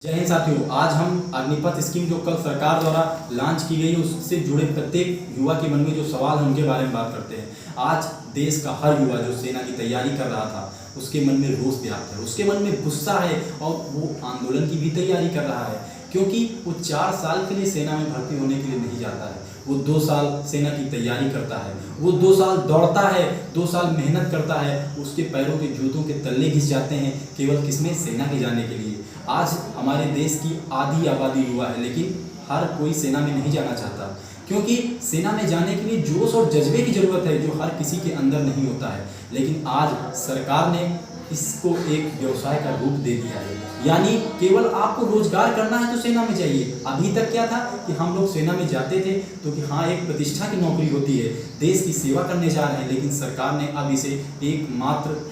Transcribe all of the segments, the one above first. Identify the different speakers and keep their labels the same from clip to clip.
Speaker 1: जय हिंद साथियों, आज हम अग्निपथ स्कीम जो कल सरकार द्वारा लॉन्च की गई है उससे जुड़े प्रत्येक युवा के मन में जो सवाल है उनके बारे में बात करते हैं। आज देश का हर युवा जो सेना की तैयारी कर रहा था उसके मन में रोष व्याप्त है, उसके मन में गुस्सा है और वो आंदोलन की भी तैयारी कर रहा है, क्योंकि वो 4 साल के लिए सेना में भर्ती होने के लिए नहीं जाता है। वो 2 साल सेना की तैयारी करता है, वो 2 साल दौड़ता है, 2 साल मेहनत करता है, उसके पैरों के जूतों के तल्ले घिस जाते हैं केवल किसमें, सेना के जाने के लिए। आज हमारे देश की आधी आबादी युवा है, लेकिन हर कोई सेना में नहीं जाना चाहता, क्योंकि सेना में जाने के लिए जोश और जज्बे की ज़रूरत है जो हर किसी के अंदर नहीं होता है। लेकिन आज सरकार ने इसको एक व्यवसाय का रूप दे दिया है, यानी केवल आपको रोजगार करना है तो सेना में जाइए। अभी तक क्या था कि हम लोग सेना में जाते थे तो कि हाँ एक प्रतिष्ठा की नौकरी होती है, देश की सेवा करने जा रहे हैं, लेकिन सरकार ने अब इसे एकमात्र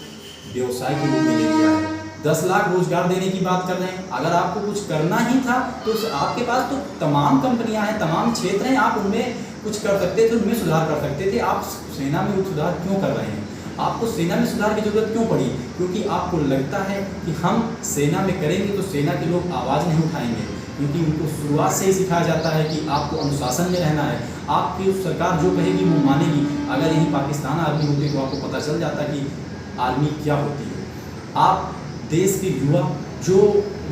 Speaker 1: व्यवसाय के रूप में ले लिया है। 10 लाख रोजगार देने की बात कर रहे हैं। अगर आपको कुछ करना ही था तो आपके पास तो तमाम कंपनियां हैं, तमाम क्षेत्र हैं, आप उनमें कुछ कर सकते थे, उनमें सुधार कर सकते थे। आप सेना में सुधार क्यों कर रहे हैं? आपको सेना में सुधार की जरूरत क्यों पड़ी? क्योंकि आपको लगता है कि हम सेना में करेंगे तो सेना के लोग आवाज़ नहीं उठाएंगे, क्योंकि उनको शुरुआत से ही सिखाया जाता है कि आपको अनुशासन में रहना है, आपकी सरकार जो कहेगी वो मानेगी। अगर यही पाकिस्तान आर्मी होती तो आपको पता चल जाता कि आर्मी क्या होती है। आप देश के युवा जो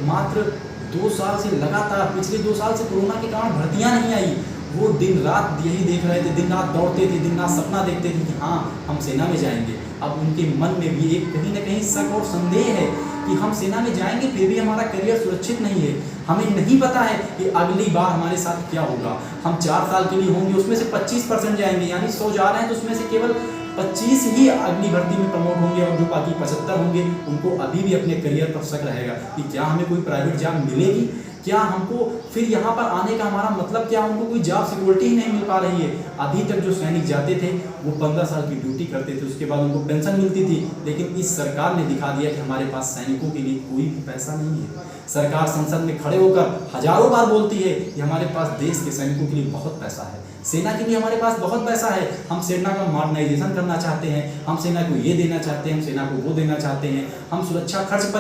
Speaker 1: मात्र 2 साल से लगातार, पिछले 2 साल से कोरोना के कारण भर्तियां नहीं आई, वो दिन रात यही देख रहे थे, दिन रात दौड़ते थे, दिन रात सपना देखते थे कि हाँ हम सेना में जाएंगे। अब उनके मन में भी एक कहीं ना कहीं शक और संदेह है कि हम सेना में जाएंगे फिर भी हमारा करियर सुरक्षित नहीं है, हमें नहीं पता है कि अगली बार हमारे साथ क्या होगा। हम 4 साल के लिए होंगे, उसमें से 25% जाएंगे, यानी 100 जा रहे हैं तो उसमें से केवल 25 ही अगली भर्ती में प्रमोट होंगे और जो बाकी 75 होंगे उनको अभी भी अपने करियर पर शक रहेगा कि क्या हमें कोई प्राइवेट जॉब मिलेगी, क्या हमको फिर यहाँ पर आने का हमारा मतलब क्या, उनको कोई जॉब सिक्योरिटी ही नहीं मिल पा रही है। अभी तक जो सैनिक जाते थे वो 15 साल की ड्यूटी करते थे, उसके बाद उनको पेंशन मिलती थी, लेकिन इस सरकार ने दिखा दिया कि हमारे पास सैनिकों के लिए कोई भी पैसा नहीं है। सरकार संसद में खड़े होकर हजारों बार बोलती है कि हमारे पास देश के सैनिकों के लिए बहुत पैसा है, सेना के लिए हमारे पास बहुत पैसा है, हम सेना का मॉडर्नाइजेशन करना चाहते हैं, हम सेना को ये देना चाहते हैं, हम सेना को वो देना चाहते हैं, हम सुरक्षा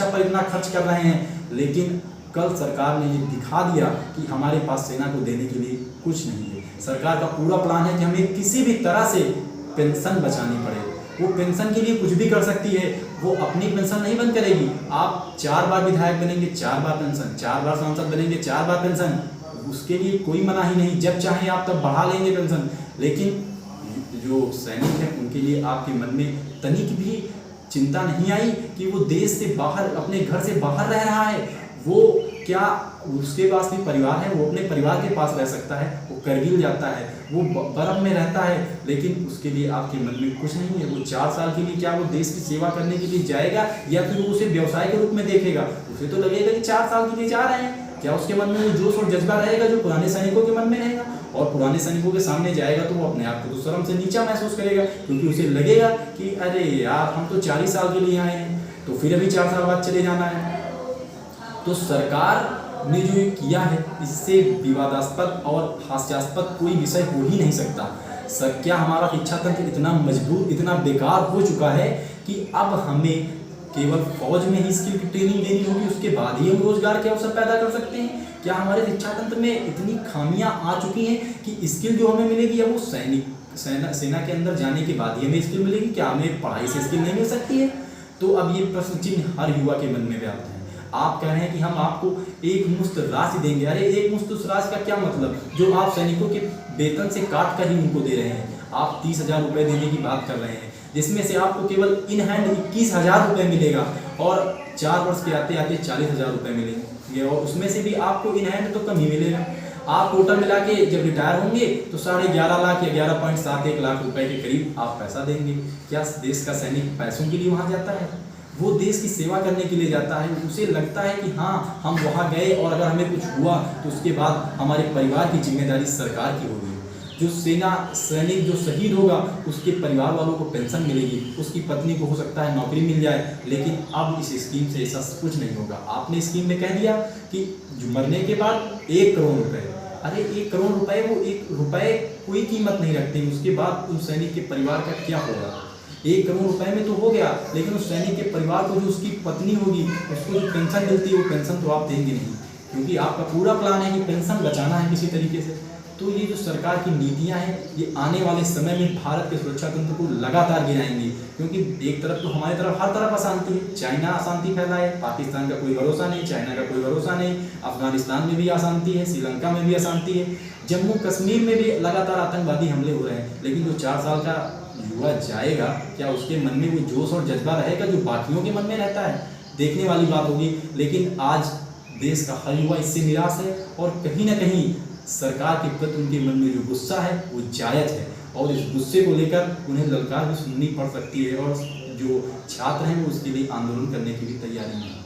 Speaker 1: पर इतना खर्च कर रहे हैं। लेकिन कल सरकार ने ये दिखा दिया कि हमारे पास सेना को देने के लिए कुछ नहीं है। सरकार का पूरा प्लान है कि हमें किसी भी तरह से पेंशन बचानी पड़े, वो पेंशन के लिए कुछ भी कर सकती है, वो अपनी पेंशन नहीं बंद करेगी। आप 4 बार विधायक बनेंगे 4 बार पेंशन, 4 बार सांसद बनेंगे 4 बार पेंशन, उसके लिए कोई मनाही नहीं, जब चाहे आप तब बढ़ा लेंगे पेंशन। लेकिन जो सैनिक है उनके लिए आपके मन में तनिक भी चिंता नहीं आई कि वो देश से बाहर, अपने घर से बाहर रह रहा है, वो क्या उसके पास भी परिवार है, वो अपने परिवार के पास रह सकता है, वो करगिल जाता है, वो बर्फ में रहता है, लेकिन उसके लिए आपके मन में कुछ नहीं है। वो 4 साल के लिए क्या वो देश की सेवा करने के लिए जाएगा या फिर वो उसे व्यवसाय के रूप में देखेगा? उसे तो लगेगा कि 4 साल के लिए जा रहे हैं, क्या उसके मन में वो जोश और जज्बा रहेगा जो पुराने सैनिकों के मन में रहेगा? और पुराने सैनिकों के सामने जाएगा तो वो अपने आप को तो शर्म से नीचा महसूस करेगा, क्योंकि उसे लगेगा कि अरे यार हम तो 40 साल के लिए आए हैं, तो फिर अभी 4 साल बाद चले जाना है। तो सरकार ने जो ये किया है इससे विवादास्पद और हास्यास्पद कोई विषय हो ही नहीं सकता। सर क्या हमारा शिक्षा तंत्र इतना मजबूत, इतना बेकार हो चुका है कि अब हमें केवल फौज में ही स्किल की ट्रेनिंग देनी होगी, उसके बाद ही हम रोजगार के अवसर पैदा कर सकते हैं? क्या हमारे शिक्षा तंत्र में इतनी खामियां आ चुकी हैं कि स्किल जो हमें मिलेगी या वो सेना के अंदर जाने के बाद ही हमें स्किल मिलेगी? क्या हमें पढ़ाई से स्किल नहीं मिल सकती है? तो अब ये प्रश्न चिन्ह हर युवा के मन में व्याप्त है। आप कह रहे हैं कि हम आपको एक मुश्त राशि देंगे। अरे एक मुश्त राशि का क्या मतलब, जो आप सैनिकों के वेतन से काट कर ही उनको दे रहे हैं। आप 30,000 रुपये देने की बात कर रहे हैं, जिसमें से आपको केवल इन हैंड 21,000 रुपये मिलेगा और 4 वर्ष के आते आते 40,000 रुपये मिलेंगे, और उसमें से भी आपको इन हैंड तो कम ही मिलेगा। आप टोटल मिला के जब रिटायर होंगे तो 11.5 लाख या 11.71 लाख रुपए के करीब आप पैसा देंगे। क्या देश का सैनिक पैसों के लिए वहाँ जाता है? वो देश की सेवा करने के लिए जाता है। उसे लगता है कि हाँ हम वहाँ गए और अगर हमें कुछ हुआ तो उसके बाद हमारे परिवार की जिम्मेदारी सरकार की होगी। जो सेना सैनिक जो शहीद होगा उसके परिवार वालों को पेंशन मिलेगी, उसकी पत्नी को हो सकता है नौकरी मिल जाए। लेकिन अब इस स्कीम से ऐसा कुछ नहीं होगा। आपने स्कीम में कह दिया कि मरने के बाद 1 करोड़ रुपए। अरे 1 करोड़ रुपए, वो 1 रुपए कोई कीमत नहीं रखते, उसके बाद उस सैनिक के परिवार का क्या होगा? 1 करोड़ रुपए में तो हो गया, लेकिन उस सैनिक के परिवार को जो उसकी पत्नी होगी उसको जो पेंशन मिलती है वो पेंशन तो आप देंगे नहीं, क्योंकि आपका पूरा प्लान है कि पेंशन बचाना है किसी तरीके से। तो ये जो सरकार की नीतियां हैं ये आने वाले समय में भारत के सुरक्षा तंत्र को लगातार गिराएंगी, क्योंकि एक तरफ तो हमारी तरफ हर तरफ अशांति है, चाइना अशांति फैलाए, पाकिस्तान का कोई भरोसा नहीं, चाइना का कोई भरोसा नहीं, अफगानिस्तान में भी अशांति है, श्रीलंका में भी अशांति है, जम्मू कश्मीर में भी लगातार आतंकवादी हमले हो रहे हैं। लेकिन जो 4 साल का युवा जाएगा, क्या उसके मन में वो जोश और जज्बा रहेगा जो बाकियों के मन में रहता है? देखने वाली बात होगी। लेकिन आज देश का हर युवा इससे निराश है और कहीं ना कहीं सरकार के प्रति उनके मन में जो गुस्सा है वो जायज़ है, और इस गुस्से को लेकर उन्हें ललकार भी सुननी पड़ सकती है, और जो छात्र हैं वो उसके लिए आंदोलन करने की भी तैयारी में हैं।